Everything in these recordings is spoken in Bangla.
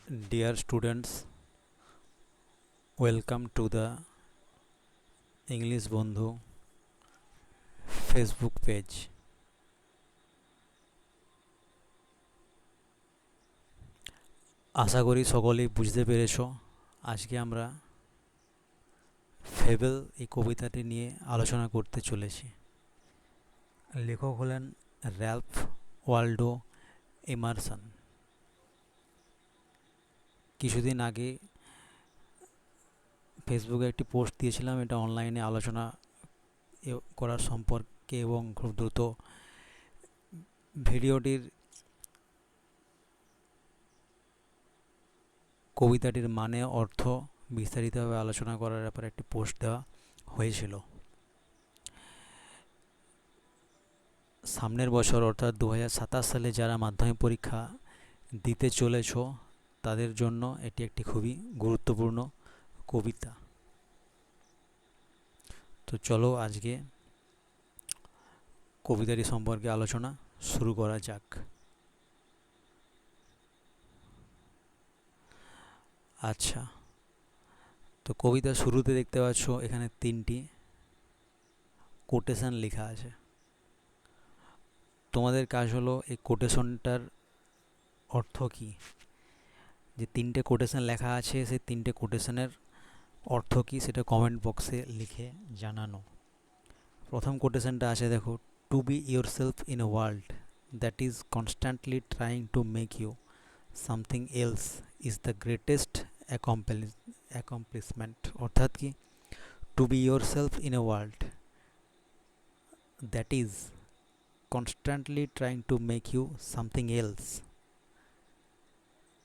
Dear students, welcome to the English Bondhu Facebook page. আশা করি সকলেই বুঝতে পেরেছো। আজকে আমরা ফেবেল এই কবিতাটি নিয়ে আলোচনা করতে চলেছি। লেখক হলেন র্যালফ ওয়াল্ডো এমারসন। কিছুদিন আগে ফেসবুকে একটি পোস্ট দিয়েছিলাম, এটা অনলাইনে আলোচনা করার সম্পর্কে, এবং খুব দ্রুত ভিডিওটির কবিতাটির মানে অর্থ বিস্তারিতভাবে আলোচনা করার ব্যাপারে একটি পোস্ট দেওয়া হয়েছিল। সামনের বছর অর্থাৎ 2027 সালে যারা মাধ্যমিক পরীক্ষা দিতে চলেছ তাদের জন্য এটি একটি খুবই গুরুত্বপূর্ণ কবিতা। তো চলো আজকে কবিতাটি সম্পর্কে আলোচনা শুরু করা যাক। আচ্ছা, তো কবিতার শুরুতে দেখতে পাচ্ছ এখানে 3টি কোটেশন লেখা আছে। তোমাদের কাজ হলো এই কোটেশনটার অর্থ কী, যে 3টে কোটেশন লেখা আছে সেই 3টে কোটেশনের অর্থ কী সেটা কমেন্ট বক্সে লিখে জানানো। প্রথম কোটেশনটা আছে, দেখো, to be yourself in a world that is constantly trying to make you something else is the greatest accomplishment. অর্থাৎ কি, to be yourself in a world that is constantly trying to make you something else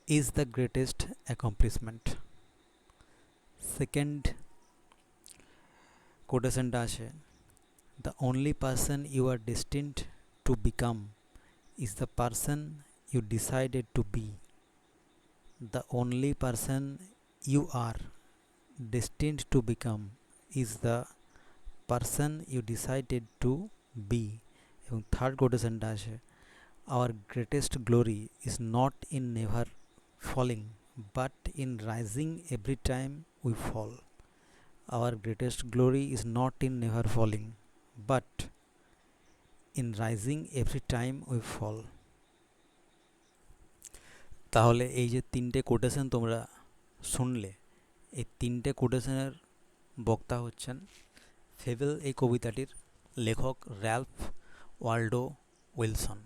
is the greatest accomplishment. Second quotation টা আছে, the only person you are destined to become is the person you decided to be. The only person you are destined to become is the person you decided to be. এবং থার্ড কোটেশনটা আছে, our greatest glory is not in never falling but in rising every time we fall. Our greatest glory is not in never falling but in rising every time we fall. তাহলে এই যে 3টে কোটেশন তোমরা শুনলে, এই 3টে কোটেশনের বক্তা হচ্ছেন ফেবেল এই কবিতাটির লেখক Ralph Waldo Wilson.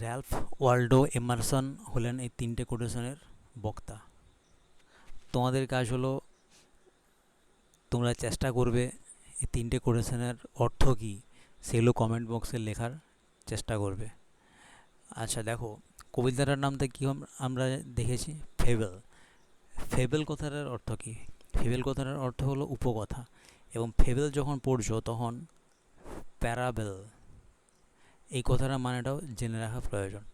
Ralph Waldo Emerson হলেন এই 3টে কোটেশনের বক্তা। তোমাদের কাজ হলো তোমরা চেষ্টা করবে এই 3টে কোটেশনের অর্থ কী সেগুলো কমেন্ট বক্সে লেখার চেষ্টা করবে। আচ্ছা দেখো, কবিতাটার নামটা কী আমরা দেখেছি, ফেবেল। ফেবেল কথাটার অর্থ কী? ফেবেল কথাটার অর্থ হলো উপকথা, এবং ফেবেল যখন পড়ছো তখন প্যারাবেল এই কথাটার মানেটাও জেনে রাখা প্রয়োজন।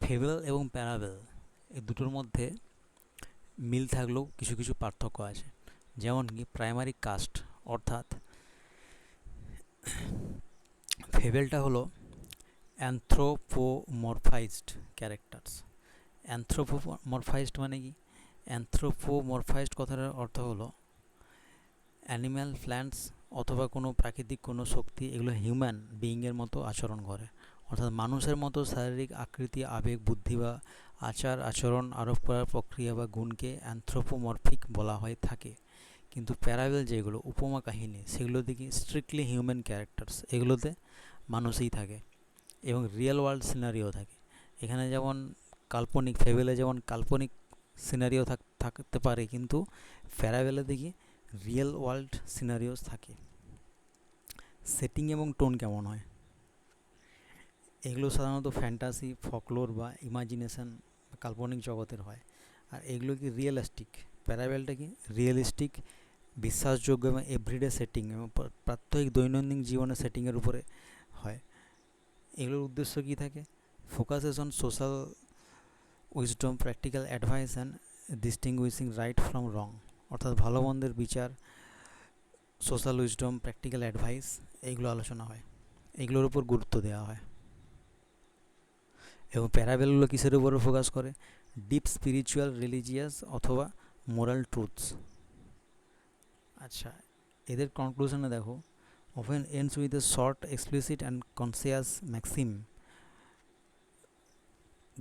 ফেবেল এবং প্যারাবেল এই দুটোর মধ্যে মিল থাকলেও কিছু কিছু পার্থক্য আছে। যেমন কি, প্রাইমারি কাস্ট, অর্থাৎ ফেবেলটা হলো অ্যানথ্রোপোমরফাইজড ক্যারেক্টার্স। অ্যানথ্রোপোমরফাইজড মানে কি? অ্যানথ্রোপোমরফাইজড কথাটার অর্থ হলো অ্যানিম্যাল, প্ল্যান্টস অথবা কোনো প্রাকৃতিক কোনো শক্তি এগুলো হিউম্যান বিইংয়ের মতো আচরণ করে, অর্থাৎ মানুষের মতো শারীরিক আকৃতি, আবেগ, বুদ্ধি বা আচার আচরণ আরোপ করার প্রক্রিয়া বা গুণকে অ্যানথ্রোপোমরফিক বলা হয়ে থাকে। কিন্তু প্যারাবেল যেগুলো উপমা কাহিনী, সেগুলো দেখি স্ট্রিক্টলি হিউম্যান ক্যারেক্টার্স, এগুলোতে মানুষই থাকে এবং রিয়েল ওয়ার্ল্ড সিনারিও থাকে। এখানে যেমন কাল্পনিক, ফেবেলে যেমন কাল্পনিক সিনারিও থাকতে পারে, কিন্তু প্যারাবেলে দেখি রিয়েল ওয়ার্ল্ড সিনারিওস থাকে। সেটিং এবং টোন কেমন হয়? এগুলো সাধারণত ফ্যান্টাসি, ফকলোর বা ইমাজিনেশন, কাল্পনিক জগতের হয়। আর এগুলো কি রিয়েলিস্টিক, প্যারাবেলটা কি রিয়েলিস্টিক, বিশ্বাসযোগ্য এবং এভরিডে সেটিং এবং প্রাত্যহিক দৈনন্দিন জীবনের সেটিংয়ের উপরে হয়। এগুলোর উদ্দেশ্য কী থাকে? Focuses on social wisdom, practical advice and distinguishing right from wrong. অর্থাৎ ভালো মন্দের বিচার, সোশ্যাল উইজডম, প্র্যাকটিক্যাল অ্যাডভাইস, এইগুলো আলোচনা হয়, এগুলোর উপর গুরুত্ব দেওয়া হয়। এবং প্যারাবেলগুলো কিসের উপরে ফোকাস করে? ডিপ স্পিরিচুয়াল, রিলিজিয়াস অথবা মোরাল ট্রুথস। আচ্ছা, এদের কনক্লুশনে দেখো, often ends with a short, explicit and conscious maxim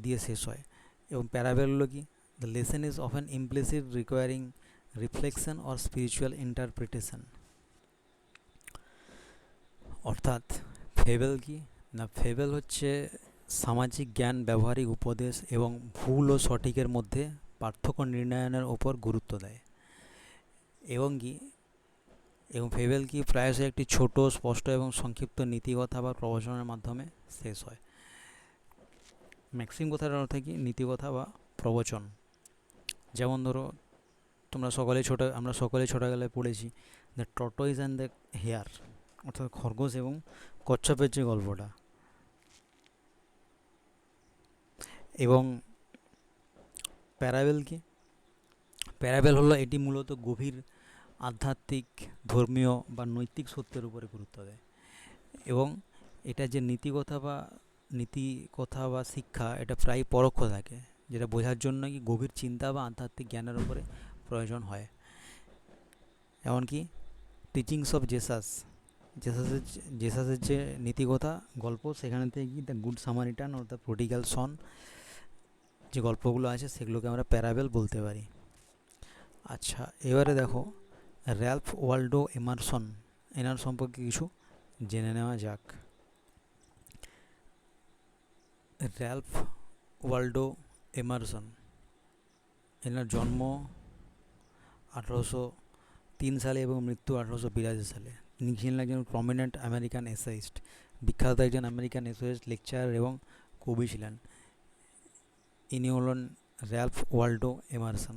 দিয়ে শেষ হয়। এবং প্যারাবেলগুলো কি? The lesson is often implicit, recurring reflection or spiritual interpretation. অর্থাৎ ফেবেল কি না, ফেবেল হচ্ছে সামাজিক জ্ঞান, ব্যবহারিক উপদেশ এবং ভুল ও সঠিকের মধ্যে পার্থক্য নির্ণয়নের ওপর গুরুত্ব দেয়। এবং কি, এবং ফেবেল কি প্রায়শই একটি ছোট, স্পষ্ট এবং সংক্ষিপ্ত নীতিকথা বা প্রবচনের মাধ্যমে শেষ হয়। ম্যাক্সিম কথার অর্থ কি? নীতিকথা বা প্রবচন। যেমন ধরো, আমরা সকলে ছোটবেলায় পড়েছি the tortoise and the hare, অর্থাৎ খরগোশ এবং কচ্ছপের যে গল্পটা। এবং প্যারাবেল কি? প্যারাবেল হলো, এটি মূলত গভীর আধ্যাত্মিক, ধর্মীয় বা নৈতিক সত্যের উপরে গুরুত্ব দেয়। এবং এটা যে নীতিকথা বা শিক্ষা, এটা প্রায় পরোক্ষ থাকে, যেটা বোঝার জন্য কি গভীর চিন্তা বা আধ্যাত্মিক জ্ঞানের উপরে প্রয়োজন হয়। এমনকি টিচিংস অফ জেসাসের যে নীতিকথা গল্প, সেখানে থেকে কি দ্য গুড সামারিটান ও দ্য প্রডিগাল সন যে গল্পগুলো আছে, সেগুলোকে আমরা প্যারাবেল বলতে পারি। আচ্ছা, এবারে দেখো র্যালফ ওয়াল্ডো এমারসন, এনার সম্পর্কে কিছু জেনে নেওয়া যাক। র্যালফ ওয়াল্ডো এমারসন, এনার জন্ম 1803 সালে এবং মৃত্যু 1882 সালে। তিনি ছিলেন একজন প্রমিনেন্ট আমেরিকান এসাইস্ট, বিখ্যাত একজন আমেরিকান এসাইস্ট, লেকচারার এবং কবি ছিলেন। ইনি হলেন র্যালফ ওয়াল্ডো এমারসন।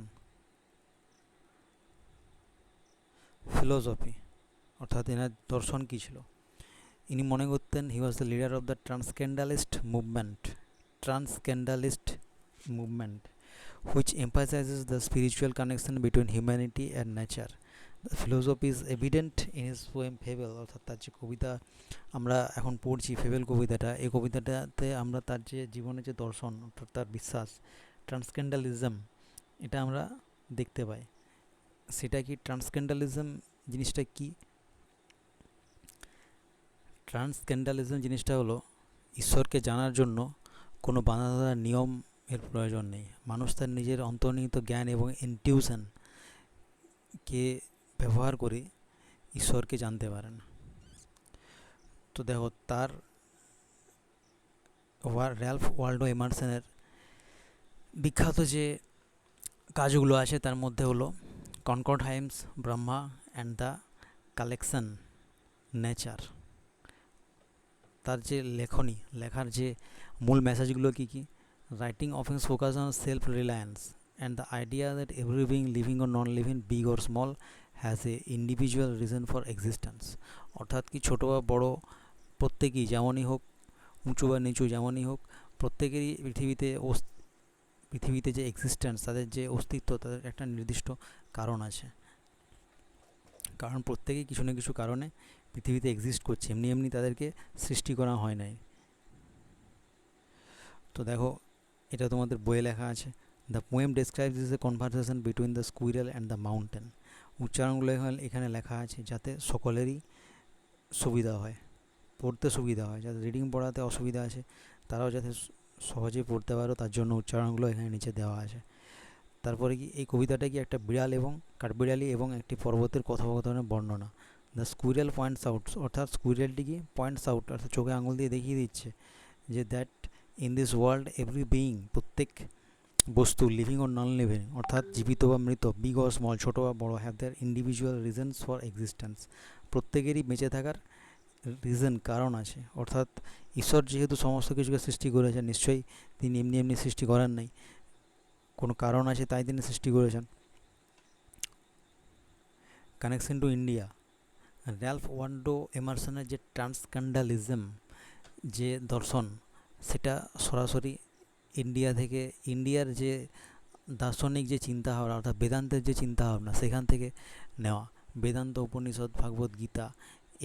ফিলোসফি, অর্থাৎ এনার দর্শন কী ছিল? ইনি মনে করতেন he was the leader of the transcendentalist movement which emphasizes the spiritual connection between humanity and nature. The philosophy is evident in his poem Fable, অর্থাৎ তার যে কবিতা আমরা এখন পড়ছি, ফেবেল কবিতাটা, এই কবিতাটাতে আমরা তার যে জীবনের যে দর্শন, অর্থাৎ তার বিশ্বাস, ট্রান্সকেন্ডালিজম, এটা আমরা দেখতে পাই। সেটা কি ট্রান্সকেন্ডালিজম জিনিসটা কি? ট্রান্সকেন্ডালিজম জিনিসটা হলো, ঈশ্বরকে জানার জন্য কোনো বাঁধা নিয়ম এর প্রয়োজন নেই। মানুষ তার নিজের অন্তর্নিহিত জ্ঞান এবং ইনটিউশনকে ব্যবহার করে ঈশ্বরকে জানতে পারেন। তো দেখো, তার র্যালফ ওয়াল্ডো এমারসনের বিখ্যাত যে কাজগুলো আছে, তার মধ্যে হলো Concord hymns, Brahma and the collection, nature. তার যে লেখার যে মূল মেসেজগুলো কী কী? রাইটিং অফেন্স focus on self reliance and the idea that every being, living or non living, big or small, has a individual reason for existence. অর্থাৎ কি, ছোটো বা বড়ো, প্রত্যেকেই যেমনই হোক, উঁচু বা নিচু যেমনই হোক, প্রত্যেকেরই পৃথিবীতে যে এক্সিস্টেন্স, তাদের যে অস্তিত্ব, তাদের একটা নির্দিষ্ট কারণ আছে। কারণ প্রত্যেকেই কিছু না কিছু কারণে পৃথিবীতে এক্সিস্ট করছে, এমনি এমনি তাদেরকে সৃষ্টি করা হয় নাই। তো দেখো, এটা তোমাদের বইয়ে লেখা আছে। The poem describes is a conversation between the squirrel and the mountain. উচ্চারণগুলো এখানে লেখা আছে যাতে সকলেরই সুবিধা হয়, পড়তে সুবিধা হয়। যাদের রিডিং পড়াতে অসুবিধা আছে, তারাও যাতে সহজেই পড়তে পারো, তার জন্য উচ্চারণগুলো এখানে নিচে দেওয়া আছে। তারপরে কি, এই কবিতাটা কি একটা বিড়াল এবং কাঠবিড়ালি এবং একটি পর্বতের কথোপকথনের বর্ণনা। দ্য স্কুইরেল পয়েন্টস আউট, অর্থাৎ স্কুইরেলটি কি পয়েন্টস আউট, অর্থাৎ চোখে আঙুল দিয়ে দেখিয়ে দিচ্ছে যে that in this world every being, প্রত্যেক বস্তু, লিভিং ও নন লিভিং, অর্থাৎ জীবিত বা মৃত, বিগ ও স্মল, ছোটো বা বড়ো, have their individual reasons for existence, প্রত্যেকেরই বেঁচে থাকার রিজন, কারণ আছে। অর্থাৎ ঈশ্বর যেহেতু সমস্ত কিছুকে সৃষ্টি করেছেন, নিশ্চয়ই তিনি এমনি এমনি সৃষ্টি করেন নাই, কোনো কারণ আছে, তাই তিনি সৃষ্টি করেছেন। Connection to India, Ralph Waldo এমারসনের যে ট্রান্সকেন্ডালিজম যে দর্শন, সেটা সরাসরি ইন্ডিয়ার যে দার্শনিক যে চিন্তাভাবনা, অর্থাৎ বেদান্তের যে চিন্তাভাবনা, সেখান থেকে নেওয়া। বেদান্ত, উপনিষদ, ভাগবত গীতা,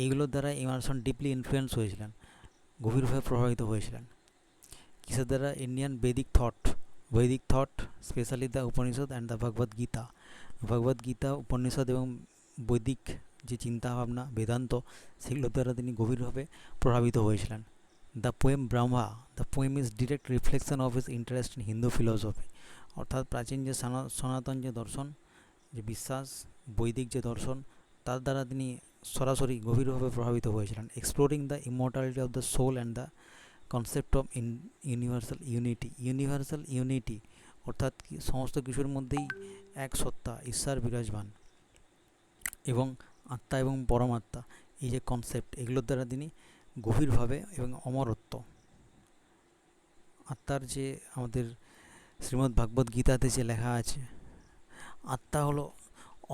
এইগুলোর দ্বারা এমারসন ডিপলি ইনফ্লুয়েন্স হয়েছিলেন, গভীরভাবে প্রভাবিত হয়েছিলেন। কিসের দ্বারা? Indian Vedic thought specially the Upanishad and the Bhagavad Gita. Bhagavad Gita, Upanishad এবং বৈদিক যে চিন্তাভাবনা, বেদান্ত, সেগুলোর দ্বারা তিনি গভীরভাবে প্রভাবিত হয়েছিলেন। The poem is direct reflection of his interest in Hindu philosophy. অর্থাৎ প্রাচীন যে সনাতন যে দর্শন, যে বিশ্বাস, বৈদিক যে দর্শন, তার দ্বারা তিনি সরাসরি গভীরভাবে প্রভাবিত হয়েছিলেন। Exploring the immortality of the soul and the concept of universal unity, অর্থাৎ সমস্ত কিছুর মধ্যেই এক সত্তা, ঈশ্বর বিরাজমান, এবং আত্মা এবং পরমাত্মা, এই যে কনসেপ্ট, এগুলোর দ্বারা তিনি গভীরভাবে, এবং অমরত্ব, আত্মার যে আমাদের শ্রীমদ্ ভাগবত গীতাতে যে লেখা আছে, আত্মা হলো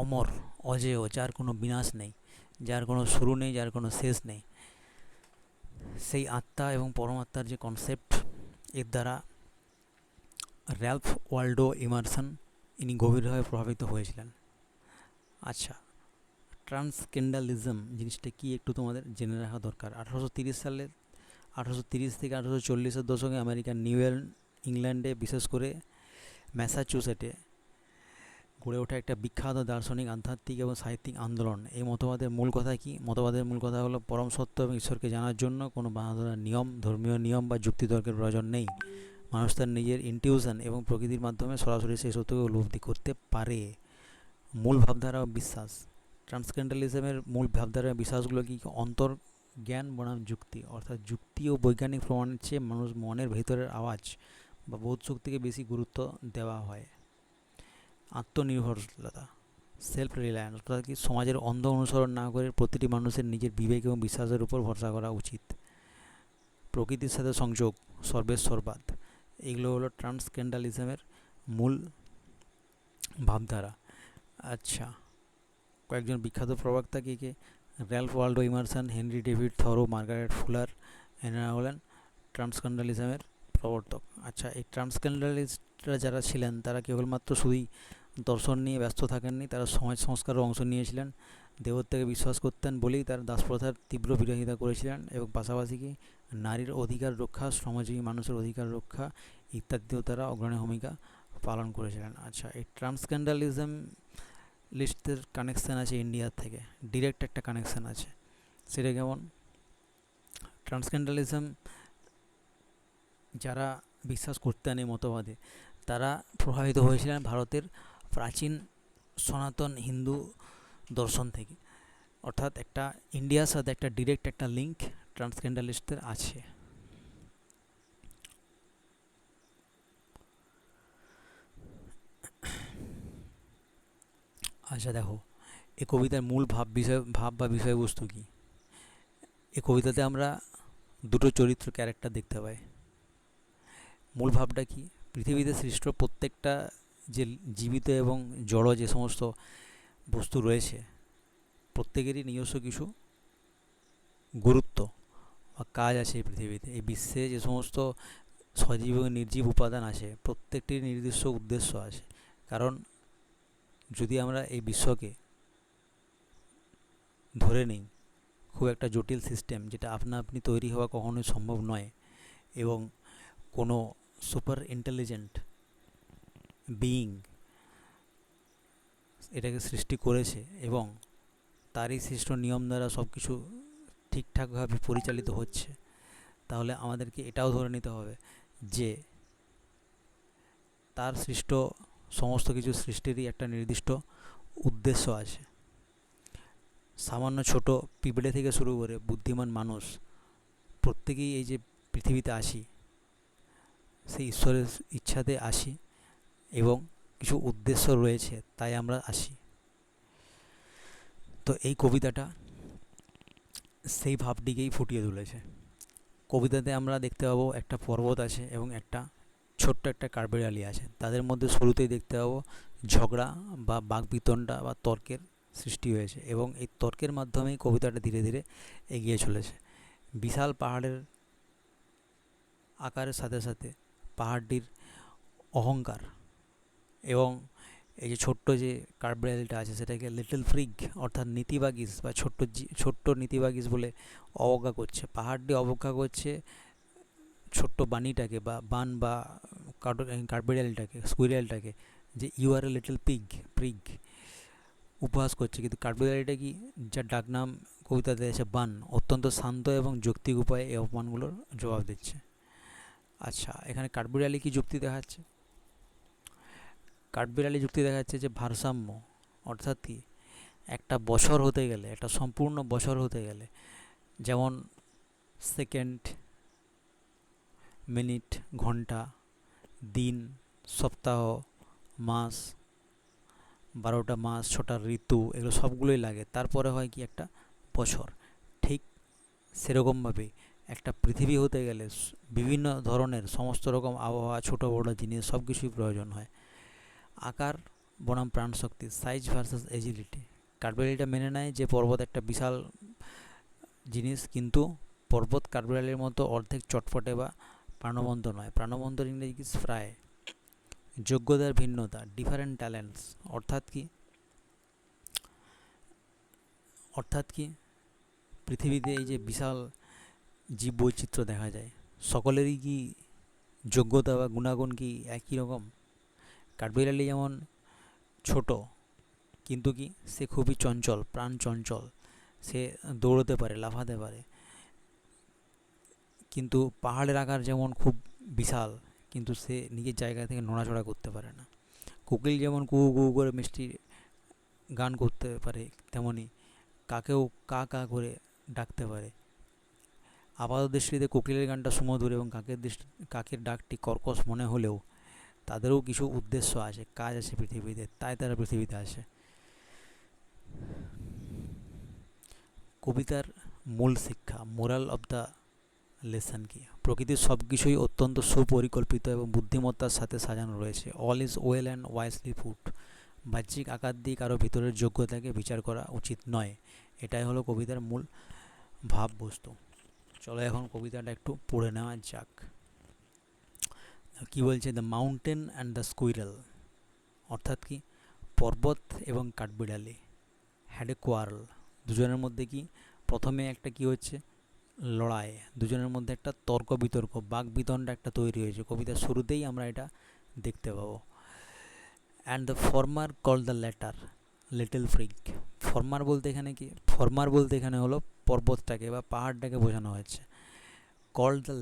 অমর, অজেয়, যার কোনো বিনাশ নেই, যার কোনো শুরু নেই, যার কোনো শেষ নেই। সেই আত্মা এবং পরমাত্মার যে কনসেপ্ট, এর দ্বারা র্যালফ ওয়াল্ডো ইমারসন ইনি গভীরভাবে প্রভাবিত হয়েছিলেন। আচ্ছা, ট্রান্সকেন্ডালিজম জিনিসটা কি একটু তোমাদের জেনে রাখা দরকার। 1830 থেকে 1840-এর দশকে আমেরিকার নিউ ইংল্যান্ডে, বিশেষ করে ম্যাসাচুসেটে গড়ে ওঠা একটা বিখ্যাত দার্শনিক, আধ্যাত্মিক এবং সাহিত্যিক আন্দোলন। এই মতবাদের মূল কথা কি? মতবাদের মূল কথা হলো পরম সত্য এবং ঈশ্বরকে জানার জন্য কোনো বাঁধা নিয়ম, ধর্মীয় নিয়ম বা যুক্তিতর্কের প্রয়োজন নেই। মানুষ তার নিজের ইনটিউশন এবং প্রকৃতির মাধ্যমে সরাসরি সেই সত্যকে উপলব্ধি করতে পারে। মূল ভাবধারা ও বিশ্বাস। ট্রান্সকেন্ডালিজমের মূল ভাবধারা বিশ্বাসগুলো কি? অন্তর্জ্ঞান বনাম যুক্তি, অর্থাৎ যুক্তি ও বৈজ্ঞানিক প্রমাণের চেয়ে মানুষ মনের ভেতরের আওয়াজ বা বোধ শক্তিকে বেশি গুরুত্ব দেওয়া হয়। আত্মনির্ভরশীলতা, সেলফ রিলায়েন্স, অর্থাৎ কি সমাজের অন্ধ অনুসরণ না করে প্রতিটি মানুষের নিজের বিবেক এবং বিশ্বাসের উপর ভরসা করা উচিত। প্রকৃতির সাথে সংযোগ, সর্বেশ্বরবাদ, এগুলো হলো ট্রান্সকেন্ডালিজমের মূল ভাবধারা। আচ্ছা, কয়েকজন বিখ্যাত প্রবক্তা কে কে? Ralph Waldo Emerson, Henry David Thoreau, Margaret Fuller, এনারা হলেন ট্রান্সকেন্ডালিজমের প্রবর্তক। আচ্ছা, এই ট্রান্সকেন্ডালিস্টরা যারা ছিলেন, তারা কেবলমাত্র শুধুই দর্শন নিয়ে ব্যস্ত থাকেননি, তারা সমাজ সংস্কারও অংশ নিয়েছিলেন। দেবত্বকে বিশ্বাস করতেন বলেই তারা দাসপ্রথার তীব্র বিরোধিতা করেছিলেন, এবং পাশাপাশি কি নারীর অধিকার রক্ষা, শ্রমজীবী মানুষের অধিকার রক্ষা ইত্যাদিও তারা অগ্রণী ভূমিকা পালন করেছিলেন। আচ্ছা, এই ট্রান্সকেন্ডালিজম লিস্টের কানেকশান আছে ইন্ডিয়ার থেকে, ডিরেক্ট একটা কানেকশান আছে। সেটা কেমন? ট্রান্সকেন্ডালিজম যারা বিশ্বাস করতেন এই মতবাদে, তারা প্রভাবিত হয়েছিলেন ভারতের প্রাচীন সনাতন হিন্দু দর্শন থেকে, অর্থাৎ একটা ইন্ডিয়ার সাথে একটা ডিরেক্ট একটা লিঙ্ক ট্রান্সকেন্ডালিস্টদের আছে। আচ্ছা দেখো, এই কবিতার মূল ভাব বা বিষয়বস্তু কি? এই কবিতাতে আমরা দুটো চরিত্র, ক্যারেক্টার দেখতে পাই। মূল ভাবটা কি? পৃথিবীতে সৃষ্ট প্রত্যেকটা যে জীবিত এবং জড় যে সমস্ত বস্তু রয়েছে, প্রত্যেকেরই নিজস্ব কিছু গুরুত্ব বা কাজ আছে এই পৃথিবীতে। এই বিশ্বে যে সমস্ত সজীব এবং নির্জীব উপাদান আছে, প্রত্যেকটির নির্দিষ্ট উদ্দেশ্য আছে। কারণ যদি আমরা এই বিশ্বকে ধরে নিই খুব একটা জটিল সিস্টেম, যেটা আপনা আপনি তৈরি হওয়া কখনোই সম্ভব নয়, এবং কোনো সুপার ইন্টেলিজেন্ট বিইং এটাকে সৃষ্টি করেছে, এবং তারই সৃষ্ট নিয়ম দ্বারা সব কিছু ঠিকঠাকভাবে পরিচালিত হচ্ছে, তাহলে আমাদেরকে এটাও ধরে নিতে হবে যে তার সৃষ্ট সমস্ত কিছু সৃষ্টিরই একটা নির্দিষ্ট উদ্দেশ্য আছে। সামান্য ছোট পিঁপড়ে থেকে শুরু করে বুদ্ধিমান মানুষ প্রত্যেকেই এই যে পৃথিবীতে আসি, সেই ঈশ্বরের ইচ্ছাতে আসি, এবং কিছু উদ্দেশ্য রয়েছে, তাই আমরা আসি। তো এই কবিতাটা সেই ভাবটিকেই ফুটিয়ে তুলেছে। কবিতাতে আমরা দেখতে পাবো একটা পর্বত আছে এবং একটা ছোট্ট একটা কাঠবিড়ালি আছে। তাদের মধ্যে শুরুতেই দেখতে পাবো ঝগড়া বা বাকবিতণ্ডা বা তর্কের সৃষ্টি হয়েছে, এবং এই তর্কের মাধ্যমেই কবিতাটা ধীরে ধীরে এগিয়ে চলেছে। বিশাল পাহাড়ের আকারের সাথে সাথে পাহাড়টির অহংকার, এবং এই যে ছোট্ট যে কাঠবিড়ালিটা আছে সেটাকে লিটল ফ্রিগ অর্থাৎ নীতিবাগিস বা ছোট্ট নীতিবাগিস বলে অবজ্ঞা করছে। পাহাড়টি অবজ্ঞা করছে ছোট্ট বানিটাকে বা বান বা কাঠবিড়ালিটাকে স্কুইরেলটাকে যে you are a little prig উপহাস করছে, কিন্তু কাঠবিড়ালিটা কি, যার ডাকনাম কবিতাতে আছে বান, অত্যন্ত শান্ত এবং যৌক্তিক উপায়ে এই অপমানগুলোর জবাব দিচ্ছে। আচ্ছা, এখানে কাঠবিড়ালি কি যুক্তি দেখাচ্ছে? কাঠবিড়ালি যুক্তি দেখাচ্ছে যে ভারসাম্য, অর্থাৎ কি একটা বছর হতে গেলে, একটা সম্পূর্ণ বছর হতে গেলে, যেমন সেকেন্ড, মিনিট, ঘন্টা, দিন, সপ্তাহ, মাস, 12টা মাস, 6টা ঋতু, এগুলো সবগুলোই লাগে, তারপরে হয় কি একটা বছর। ঠিক সেরকমভাবে একটা পৃথিবী হতে গেলে বিভিন্ন ধরনের সমস্ত রকম আবহাওয়া, ছোট বড় জিনিস সব কিছুই প্রয়োজন হয়। আকার বনাম প্রাণশক্তি, সাইজ ভার্সেস এজিলিটি। কাঠবিড়ালিটা মেনে নেয় যে পর্বত একটা বিশাল জিনিস, কিন্তু পর্বত কাঠবিড়ালির মতো অর্ধেক চটপটে বা প্রাণবন্ত নয়। প্রাণবন্তর ইংরেজি কি? ফ্রাই। যোগ্যতার ভিন্নতা, ডিফারেন্ট ট্যালেন্টস, অর্থাৎ কি পৃথিবীতে এই যে বিশাল জীব বৈচিত্র্য দেখা যায়, সকলেরই কি যোগ্যতা বা গুণাগুণ কি একই রকম? কাঠবিড়ালি যেমন ছোট, কিন্তু কি সে খুবই চঞ্চল, প্রাণ চঞ্চল, সে দৌড়তে পারে, লাফাতে পারে। কিন্তু পাহাড়ের আকার যেমন খুব বিশাল, কিন্তু সে নিজের জায়গা থেকে নড়াচড়া করতে পারে না। কোকিল যেমন কুহু কুহু করে মিষ্টি গান করতে পারে, তেমনি কাকেও কা কা করে ডাকতে পারে। আপাত দৃষ্টিতে কোকিলের গানটা সুমধুর এবং কাকের ডাকটি কর্কশ মনে হলেও তাদেরও কিছু উদ্দেশ্য আছে, কাজ আছে পৃথিবীতে, তাই তারা পৃথিবীতে আসে। কবিতার মূল শিক্ষা, মোরাল অব দ্য লেসন কি? প্রকৃতির সব কিছুই অত্যন্ত সুপরিকল্পিত এবং বুদ্ধিমত্তার সাথে সাজানো রয়েছে। All is well and wisely put. বাহ্যিক আকার দিয়ে কারো ভিতরের যোগ্যতাকে বিচার করা উচিত নয়। এটাই হলো কবিতার মূল ভাববস্তু। চলো এখন কবিতাটা একটু পড়ে নেওয়া যাক। কি বলছে? The mountain and the squirrel, অর্থাৎ কি পর্বত এবং কাঠবিড়ালি হ্যাড এ কোয়ারল, দুজনের মধ্যে কি প্রথমে একটা কি হচ্ছে, লড়াই, দুজনের মধ্যে একটা তর্ক বিতর্ক, বাক বিতণ্ডা একটা তৈরি হয়েছে। কবিতার শুরুতেই আমরা এটা দেখতে পাবো। And the former call the latter little prig. Former বলতে এখানে কি? ফর্মার বলতে এখানে হলো পর্বতটাকে বা পাহাড়টাকে বোঝানো হয়েছে। কল দ্য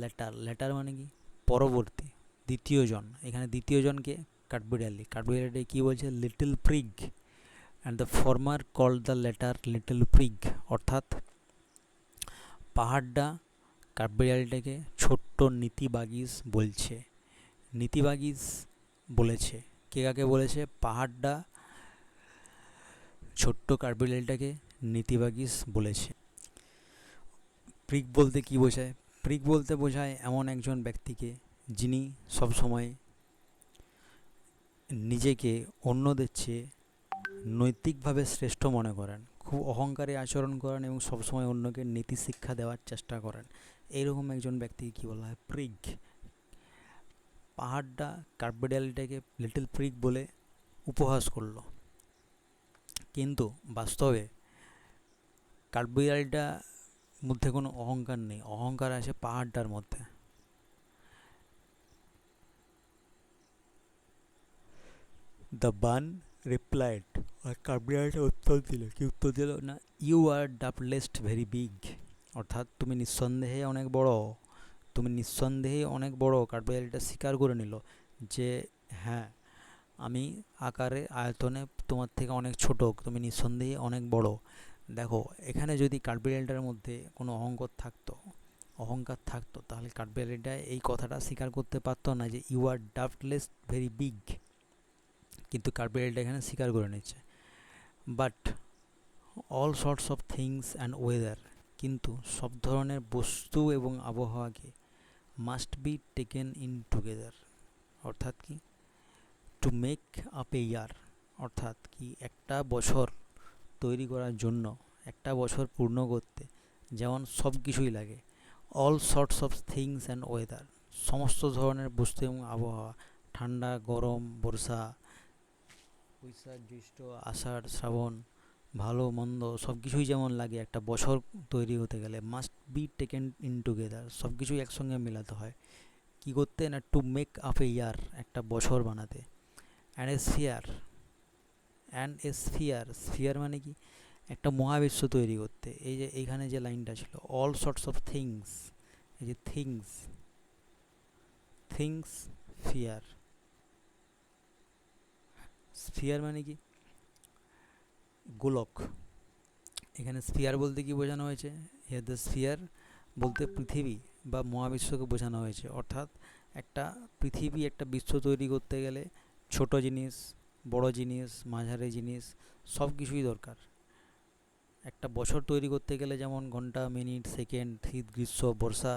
ল্যাটার মানে কি? পরবর্তী, দ্বিতীয় জন। এখানে দ্বিতীয় জনকে কাঠবিড়ালি, কাঠবিড়ালিটা কি বলছে? Little prig. And the former call the latter little prig, অর্থাৎ পাহাড়টা কাঠবিড়ালিটাকে ছোট্ট নীতিবাগিস বলছে। নীতিবাগিস বলেছে, কে কাকে বলেছে? পাহাড়টা ছোট্ট কাঠবিড়ালিটাকে নীতিবাগিস বলেছে। প্রিগ বলতে কি বোঝায়? প্রিগ বলতে বোঝায় এমন একজন ব্যক্তিকে যিনি সবসময় নিজেকে অন্যদের চেয়ে নৈতিকভাবে শ্রেষ্ঠ মনে করেন, খুব অহংকারী আচরণ করেন এবং সবসময় অন্যকে নীতি শিক্ষা দেওয়ার চেষ্টা করেন। এইরকম একজন ব্যক্তিকে কী বলা হয়? প্রিগ। পাহাড়টা কাঠবিড়ালিটাকে লিটল প্রিগ বলে উপহাস করলো, কিন্তু বাস্তবে কাঠবিড়ালিটার মধ্যে কোনো অহংকার নেই, অহংকার আছে পাহাড়টার মধ্যে। দ্য বান রিপ্লাইড, আর কাঠবিড়ালিটা উত্তর দিল, কি উত্তর দিল না? ইউ আর ডাবলেস্ট ভেরি বিগ, অর্থাৎ তুমি নিঃসন্দেহে অনেক বড়, তুমি নিঃসন্দেহেই অনেক বড়। কাঠবিড়ালিটা স্বীকার করে নিল যে হ্যাঁ, আমি আকারে আয়তনে তোমার থেকে অনেক ছোট, তুমি নিঃসন্দেহে অনেক বড়। দেখো, এখানে যদি কাঠবিড়ালিটার মধ্যে কোনো অহংকার থাকতো তাহলে কাঠবিড়ালিটা এই কথাটা স্বীকার করতে পারতো না যে ইউ আর ডাবলেস্ট ভেরি বিগ, কিন্তু কাঠবিড়ালিটা এখানে স্বীকার করে নিচ্ছে। But all sorts of things and weather, কিন্তু সব ধরনের বস্তু এবং আবহাওয়াকে must be taken in together, অর্থাৎ কি টু মেক আপ এ ইয়ার, অর্থাৎ কি একটা বছর তৈরি করার জন্য, একটা বছর পূর্ণ করতে যেমন সব কিছুই লাগে। All sorts of things and weather, সমস্ত ধরনের বস্তু এবং আবহাওয়া, ঠান্ডা, গরম, বর্ষা, বৈশাখ, জ্যৈষ্ঠ, আষাঢ়, শ্রাবণ, ভালো মন্দ সব কিছুই যেমন লাগে একটা বছর তৈরি হতে গেলে, must be taken in together, সব কিছুই একসঙ্গে মেলাতে হয়। কি করতে না, টু মেক আপ এ ইয়ার, একটা বছর বানাতে। অ্যান্ড এ স্ফিয়ার, স্ফিয়ার মানে কি, একটা মহাবিশ্ব তৈরি করতে। এই যে এইখানে যে লাইনটা ছিল, অল সর্টস অফ থিংস, এই যে থিংস, থিংস ফিয়ার, স্ফিয়ার মানে কি গোলক। এখানে স্ফিয়ার বলতে কি বোঝানো হয়েছে, হিয়ার দ্য স্ফিয়ার বলতে পৃথিবী বা মহাবিশ্বকে বোঝানো হয়েছে। অর্থাৎ একটা পৃথিবী, একটা বিশ্ব তৈরি করতে গেলে ছোট জিনিস, বড় জিনিস, মাঝারি জিনিস সব কিছুই দরকার। একটা বছর তৈরি করতে গেলে যেমন ঘন্টা, মিনিট, সেকেন্ড, শীত, গ্রীষ্ম, বর্ষা,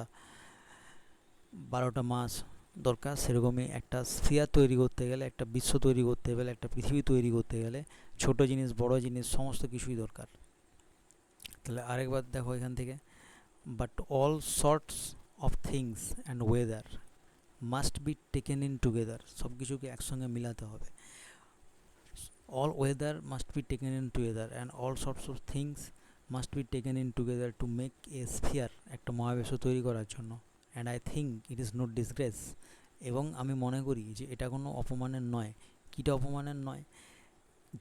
12টা মাস দরকার, সেরকমই একটা স্ফিয়ার তৈরি করতে গেলে, একটা বিশ্ব তৈরি করতে গেলে, একটা পৃথিবী তৈরি করতে গেলে ছোট জিনিস, বড় জিনিস সমস্ত কিছুই দরকার। তাহলে আরেকবার দেখো এখান থেকে, but all sorts of things and weather must be taken in together, সব কিছুকে একসঙ্গে মিলাতে হবে। All weather must be taken in together and all sorts of things must be taken in together to make a sphere, একটা মহাবিশ্ব তৈরি করার জন্য। And I think it is not disgrace, এবং আমি মনে করি যে এটা কোনো অপমানের নয়। কিটা অপমানের নয়,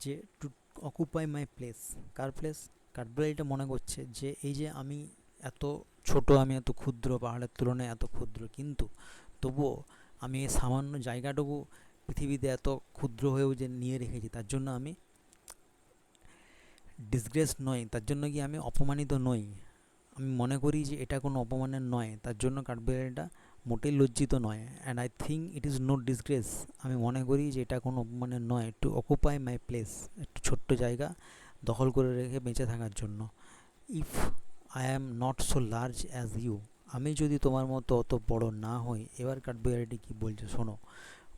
যে টু অকুপাই মাই প্লেস, কার প্লেস, কাঠবিড়ালিটা মনে করছে যে এই যে আমি এত ছোট, আমি এত ক্ষুদ্র, পাহাড়ের তুলনায় এত ক্ষুদ্র, কিন্তু তবুও আমি এই সামান্য জায়গাটুকু পৃথিবীতে এত ক্ষুদ্র হয়েও যে নিয়ে রেখেছি, তার জন্য আমি ডিসগ্রেস নই, তার জন্য কি আমি অপমানিত নই। আমি মনে করি যে এটা কোনো অপমানের নয়, তার জন্য কাঠবিড়ালিটা মোটেই লজ্জিত নয়। And I think it is no disgrace, আমি মনে করি যে এটা কোনো অপমানের নয়, টু অকুপাই মাই প্লেস, একটু ছোট্ট জায়গা দখল করে রেখে বেঁচে থাকার জন্য। If I am not so large as you, আমি যদি তোমার মতো অত বড় না হই। এবার কাঠবিড়ালিটি কি বলছে শোনো,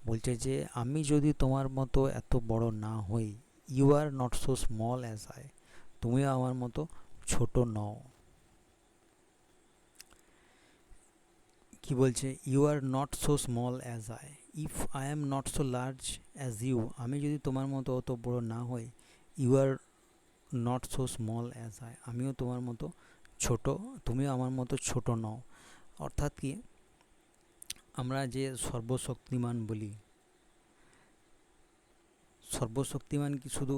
বলছে যে আমি যদি তোমার মতো এত বড় না হই, you are not so small as I, তুমিও আমার মতো ছোট নও। কি বলছে, you are not so small as I, if I am not so large as you, আমি যদি তোমার মতো অত বড় না হই, you are not so small as I, আমিও তোমার মতো ছোট, তুমিও আমার মতো ছোট নও। অর্থাৎ কি, আমরা যে সর্বশক্তিমান বলি, সর্বশক্তিমান কি শুধু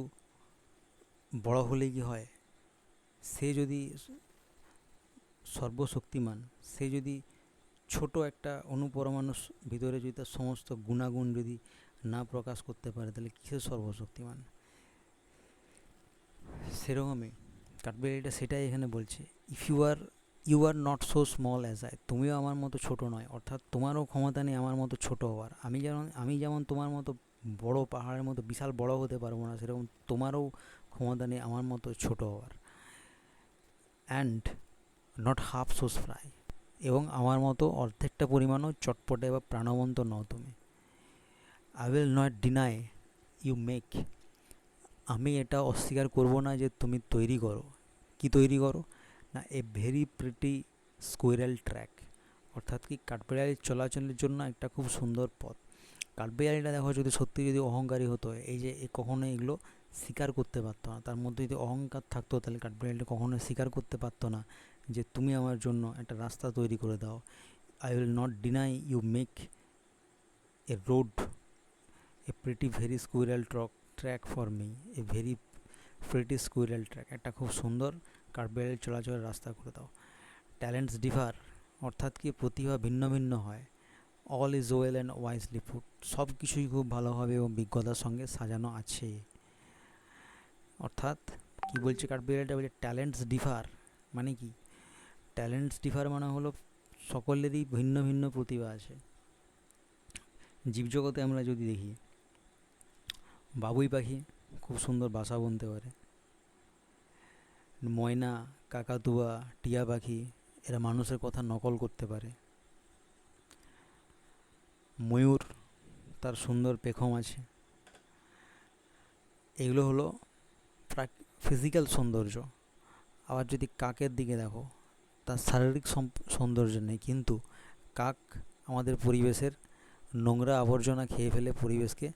বড় হলেই কি হয়? সে যদি সর্বশক্তিমান, সে যদি ছোট একটা অনুপরমাণুর ভিতরে যদি তার সমস্ত গুণাগুণ যদি না প্রকাশ করতে পারে, তাহলে কিসের সর্বশক্তিমান? সেরকমই কাঠবিড়ালিটা সেটাই এখানে বলছে, if you are not so small as I, তুমিও আমার মতো ছোট নয়, অর্থাৎ তোমারও ক্ষমতা নেই আমার মতো ছোট হওয়ার। আমি যেমন তোমার মতো বড় পাহাড়ের মতো বিশাল বড় হতে পারবো না, সেরকম তোমারও ক্ষমতা নেই আমার মতো ছোট হওয়ার। And not half so fry, এবং আমার মতো অর্ধেকটা পরিমাণও চটপটে বা প্রাণবন্ত নও তুমি। I will not deny you make, আমি এটা অস্বীকার করব না যে তুমি তৈরি করো। কি তৈরি করো না, এ ভেরি প্রিটি স্কুইরেল ট্র্যাক, অর্থাৎ কি কাঠবিড়ালির চলাচলের জন্য একটা খুব সুন্দর পথ। কাঠবিড়ালিটা দেখো যদি সত্যি যদি অহংকারী হতো, এই যে কখনো এগুলো স্বীকার করতে পারতো না, তার মধ্যে যদি অহংকার থাকতো, তাহলে কাঠবিড়ালিটা কখনো স্বীকার করতে পারতো না যে তুমি আমার জন্য একটা রাস্তা তৈরি করে দাও। I will not deny you make a road, a pretty very squirrel track for me, a very pretty squirrel track, একটা খুব সুন্দর কাঠবিড়ালির চলাচলের রাস্তা করে দাও। ট্যালেন্টস ডিফার, অর্থাৎ কি প্রতিভা ভিন্ন ভিন্ন হয়। All is well and wisely food, সব কিছুই খুব ভালোভাবে এবং বিজ্ঞতার সঙ্গে সাজানো আছে। অর্থাৎ কি বলছে কাঠবিড়ালিটা, বলছে ট্যালেন্টস ডিফার মানে কি, ট্যালেন্টস ডিফার মানে হলো সকলেরই ভিন্ন ভিন্ন প্রতিভা আছে। জীবজগতে আমরা যদি দেখি, বাবুই পাখি খুব সুন্দর বাসা বুনতে পারে, ময়না, কাকাতুয়া, টিয়া পাখি এরা মানুষের কথা নকল করতে পারে, ময়ূর তার সুন্দর পেখম আছে। এগুলো হলো ফিজিক্যাল সৌন্দর্য। আবার যদি কাকের দিকে দেখো, তার শারীরিক সৌন্দর্য নেই, কিন্তু কাক আমাদের পরিবেশের নোংরা আবর্জনা খেয়ে ফেলে পরিবেশকে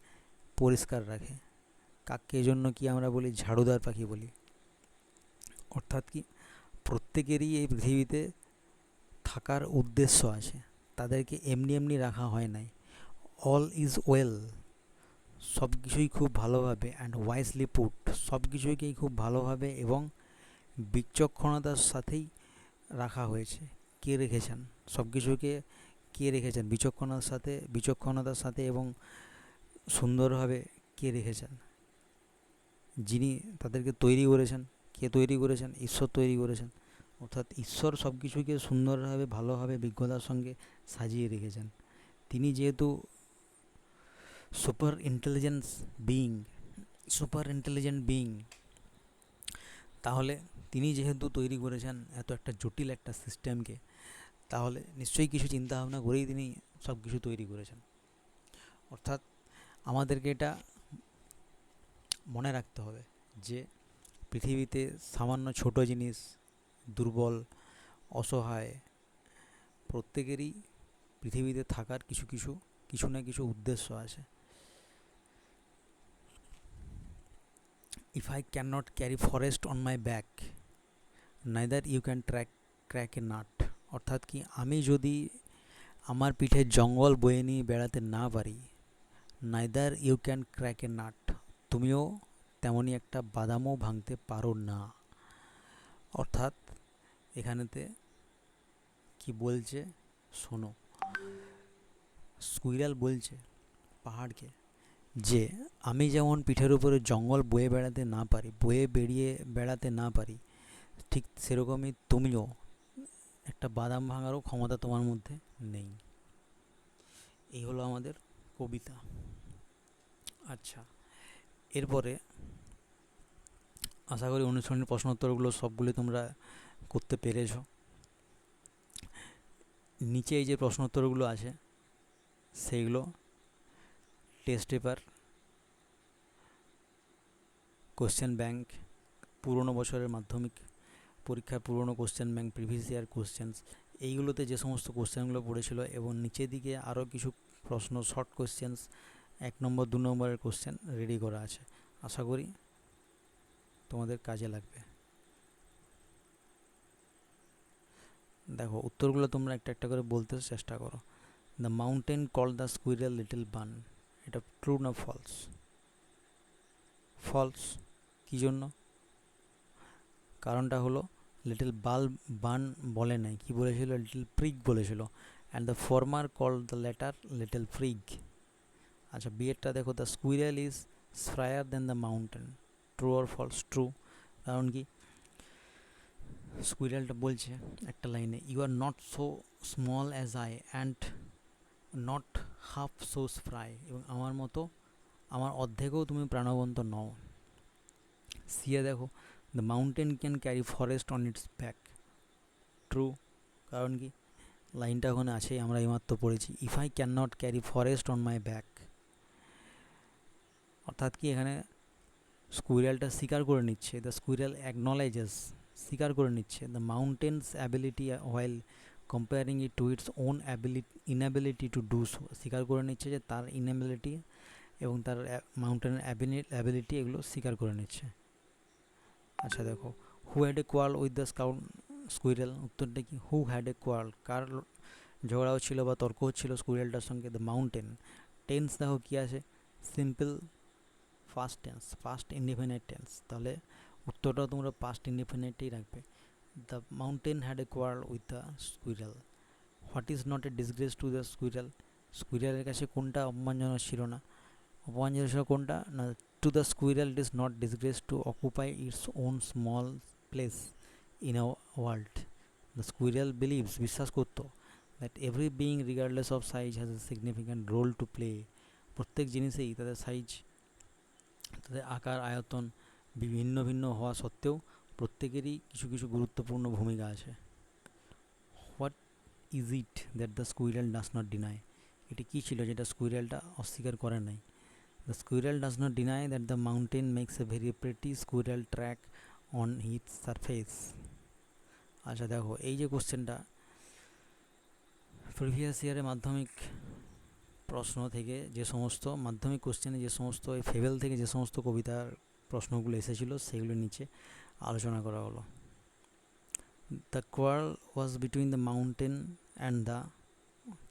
পরিষ্কার রাখে। কাককে এই জন্য কি আমরা বলি ঝাড়ুদার পাখি বলি। অর্থাৎ কি প্রত্যেকেরই এই পৃথিবীতে থাকার উদ্দেশ্য আছে, তাদেরকে এমনি এমনি রাখা হয় নাই। অল ইজ ওয়েল, সব কিছুই খুব ভালোভাবে, অ্যান্ড ওয়াইজলি পুট, সব কিছুকেই খুব ভালোভাবে এবং বিচক্ষণতার সাথেই রাখা হয়েছে। কে রেখেছেন সব কিছুকে? কে রেখেছেন বিচক্ষণতার সাথে এবং সুন্দরভাবে? কে রেখেছেন? যিনি তাদেরকে তৈরি করেছেন। কে তৈরি করেছেন? ঈশ্বর তৈরি করেছেন। অর্থাৎ ঈশ্বর সব কিছুকে সুন্দরভাবে, ভালোভাবে, বিজ্ঞতার সঙ্গে সাজিয়ে রেখেছেন। তিনি যেহেতু সুপার ইন্টেলিজেন্ট বিইং, তাহলে তিনি যেহেতু তৈরি করেছেন এত একটা জটিল একটা সিস্টেমকে, তাহলে নিশ্চয়ই কিছু চিন্তাভাবনা করেই তিনি সব কিছু তৈরি করেছেন। অর্থাৎ আমাদেরকে এটা মনে রাখতে হবে যে পৃথিবীতে সামান্য ছোট জিনিস, দুর্বল, অসহায়, প্রত্যেকেরই পৃথিবীতে থাকার কিছু না কিছু উদ্দেশ্য আছে। If I can not carry forest on my back, neither you can crack a nut. অর্থাৎ কি, আমি যদি আমার পিঠে জঙ্গল বয়ে নিয়ে বেড়াতে না পারি, neither you can crack a nut, তুমিও তেমনই একটা বাদামও ভাঙতে পারো না। অর্থাৎ এখানেতে কি বলছে শোনো, স্কুইরাল বলছে পাহাড়কে যে আমি যেমন পিঠের উপরে জঙ্গল বয়ে বেড়াতে না পারি, ঠিক সেরকমই তুমিও একটা বাদাম ভাঙারও ক্ষমতা তোমার মধ্যে নেই। এই হলো আমাদের কবিতা। আচ্ছা, এরপরে আশা করি অনুশীলনী প্রশ্নোত্তরগুলো সবগুলি তোমরা করতে পেরেছো। নিচে এই যে প্রশ্নোত্তরগুলো আছে সেইগুলো টেস্ট পেপার, কোশ্চেন ব্যাংক, পুরনো বছরের মাধ্যমিক পরীক্ষার পুরনো question bank, previous year questions, এইগুলোতে যে সমস্ত কোশ্চেনগুলো পড়েছিল এবং নিচের দিকে আরও কিছু প্রশ্ন, শর্ট কোশ্চেন্স, 1 নম্বর 2 নম্বরের কোশ্চেন রেডি করা আছে। আশা করি তোমাদের কাজে লাগবে। দেখো উত্তরগুলো তোমরা একটা একটা করে বলতে চেষ্টা করো। The mountain call the squirrel little bun, এটা ট্রু না ফলস? ফলস। কী জন্য? কারণটা হলো লিটল বান বলে নাই, কি বলেছিল? লিটল প্রিগ বলেছিল। And the former call the latter little prig. আচ্ছা, বিয়েরটা দেখো, the squirrel is spryer than the mountain, true or false? True. কারণ কি, স্কুইরেলটা বলছে একটা লাইনে, you are not so small as I and not half so spry, এবং আমার অর্ধেকও তুমি প্রাণবন্ত নও। সিয়ে দেখো, the mountain can carry forest on its back, true. কারণ কি, লাইনটা ওখানে আছেই, আমরা এইমাত্র পড়েছি, if I can not carry forest on my back. অর্থাৎ কি, এখানে স্কুইরেলটা স্বীকার করে নিচ্ছে, দ্য স্কুইরেল অ্যাকনলেজেস, স্বীকার করে নিচ্ছে the mountain's ability while comparing it to its own inability to do so. স্বীকার করে নিচ্ছে যে তার ইনএবিলিটি এবং তার মাউন্টেনের অ্যাবিলিটি, এগুলো স্বীকার করে নিচ্ছে। আচ্ছা দেখো, who had a কোয়াল with the squirrel, উত্তরটা কি? হু হ্যাড এ কোয়াল, কার ঝগড়া হচ্ছিল বা তর্ক হচ্ছিল স্কুইরেলটার সঙ্গে? The mountain. টেন্স দেখো কি আছে? Simple past tense, past indefinite tense, তাহলে উত্তরটাও তোমরা পাস্ট ইনডিফিনাইটেই রাখবে। The mountain had a quarrel with the squirrel. What is not a disgrace to the squirrel, স্কুইরেলের কাছে কোনটা অপমানজনক ছিল না? অপমানজনক ছিল কোনটা না? To the squirrel it is not disgrace to occupy its own small place in a world. The squirrel believes, বিশ্বাস করতো, that every being regardless of size has a significant role to play, প্রত্যেক জিনিসেই তাদের সাইজ, তাদের আকার আয়তন ভিন্ন ভিন্ন হওয়া সত্ত্বেও প্রত্যেকেরই কিছু কিছু গুরুত্বপূর্ণ ভূমিকা আছে। What is it that the squirrel does not deny, এটি কী ছিল যেটা স্কুইরেলটা অস্বীকার করে নাই? The squirrel does not deny that the mountain makes a very pretty squirrel track on its surface. আচ্ছা দেখো, এই যে কোশ্চেনটা প্রিভিয়াস ইয়ারে মাধ্যমিক প্রশ্ন থেকে যে সমস্ত মাধ্যমিক কোশ্চেনে যে সমস্ত এই ফেবেল থেকে যে সমস্ত কবিতার প্রশ্নগুলো এসেছিলো সেগুলো নিচে আলোচনা করা হলো। The quarrel was between the mountain and the,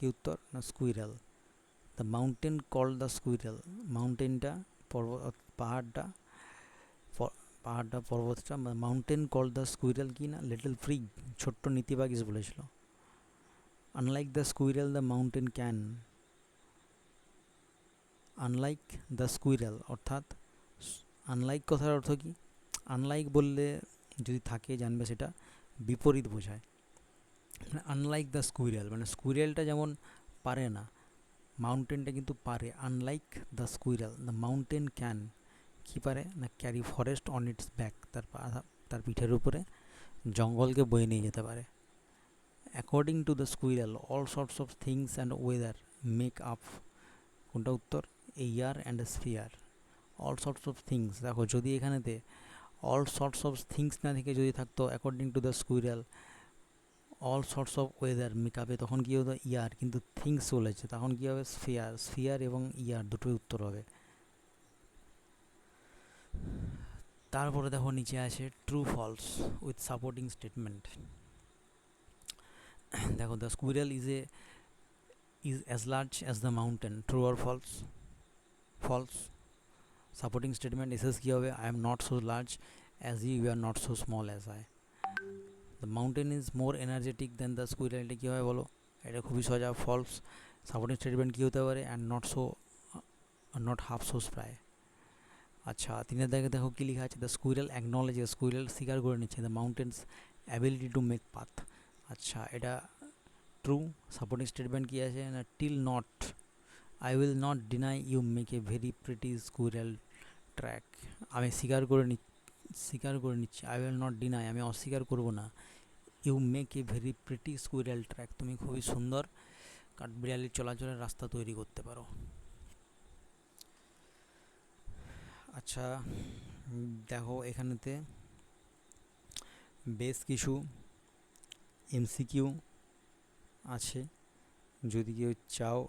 কি উত্তর না squirrel. The mountain called the squirrel, মাউন্টেনটা পর্বত, পাহাড়টা পর্বতটা, মাউন্টেন কল্ড দ্য স্কুইরেল কি না লিটল ফ্রিগ, ছোট্ট নীতিবাগ এসে বলেছিল। Unlike the squirrel the mountain can, unlike the squirrel অর্থাৎ আনলাইক কথার অর্থ কি, আনলাইক বললে যদি থাকে জানবে সেটা বিপরীত বোঝায়। মানে আনলাইক দ্য স্কুইরেল মানে স্কুইরেলটা যেমন পারে না, মাউন্টেনটা কিন্তু পারে। Unlike the squirrel the mountain can কী পারে না carry forest on its back, তার পিঠের উপরে জঙ্গলকে বয়ে নিয়ে যেতে পারে। According to the squirrel all sorts of things and weather make up, কোনটা উত্তর a year and a sphere. All sorts of things, দেখো যদি এখানেতে অল সর্টস অফ থিংস না থেকে যদি থাকতো according to the squirrel all sorts of weather মেকআপে, তখন কী হতো ইয়ার, কিন্তু থিংস বলেছে তখন কী হবে স্ফিয়ার। স্ফিয়ার এবং ইয়ার দুটোই উত্তর হবে। তারপরে দেখো নিচে আছে true false with supporting statement. দেখো the squirrel is as large as the mountain, true or false? False. Supporting statement SS কী হবে, I am not so large as you, you are not so small as I. The mountain is more energetic than the squirrel, এটা কী হবে বলো, এটা খুবই সোজা ফলস। সাপোর্টিং স্টেটমেন্ট কী হতে পারে, and not half so spry. আচ্ছা তিনের দাগে দেখো কী লেখা আছে, দ্য স্কুইরেল অ্যাকনলেজেস, স্কুইরেল স্বীকার করে নিচ্ছে the mountain's ability to make path. আচ্ছা এটা ট্রু। সাপোর্টিং স্টেটমেন্ট কী আছে না till not, I will not deny you make a very pretty squirrel track, আমি স্বীকার করে নিচ্ছি, আই উইল নট ডিনাই আমি অস্বীকার করব না, you make a very pretty squirrel track তুমি খুবই সুন্দর কাঠবিড়ালির চলাচলের রাস্তা তৈরি করতে পারো। আচ্ছা দেখো এখানেতে বেশ কিছু এমসিকিউ আছে, যদি কেউ চাও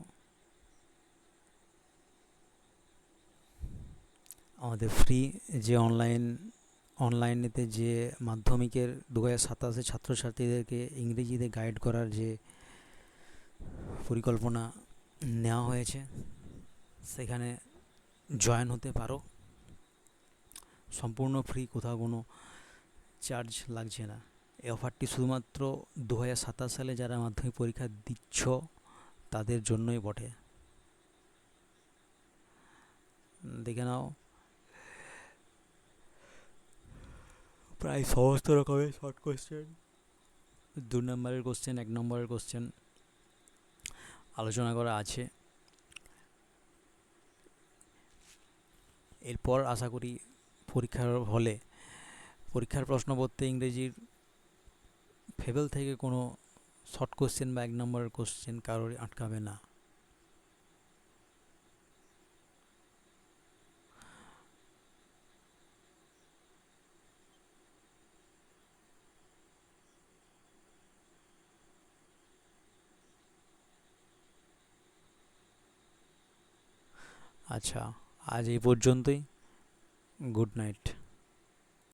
আমাদের ফ্রি যে অনলাইনেতে যে মাধ্যমিকের 2027 ছাত্রছাত্রীদেরকে ইংরেজিতে গাইড করার যে পরিকল্পনা নেওয়া হয়েছে সেখানে জয়েন হতে পারো, সম্পূর্ণ ফ্রি, কোথাও কোনো চার্জ লাগছে না। এই অফারটি শুধুমাত্র 2027 সালে যারা মাধ্যমিক পরীক্ষা দিচ্ছ তাদের জন্যই বটে। দেখে নাও প্রায় সমস্ত রকমের শর্ট কোশ্চেন, 2 নম্বরের কোশ্চেন, 1 নম্বরের কোশ্চেন আলোচনা করা আছে। এরপর আশা করি পরীক্ষার প্রশ্নপত্রে ইংরেজির ফেবেল থেকে কোনো শর্ট কোশ্চেন বা 1 নম্বরের কোশ্চেন কারোর আটকাবে না। আচ্ছা আজ এই পর্যন্তই, গুড নাইট।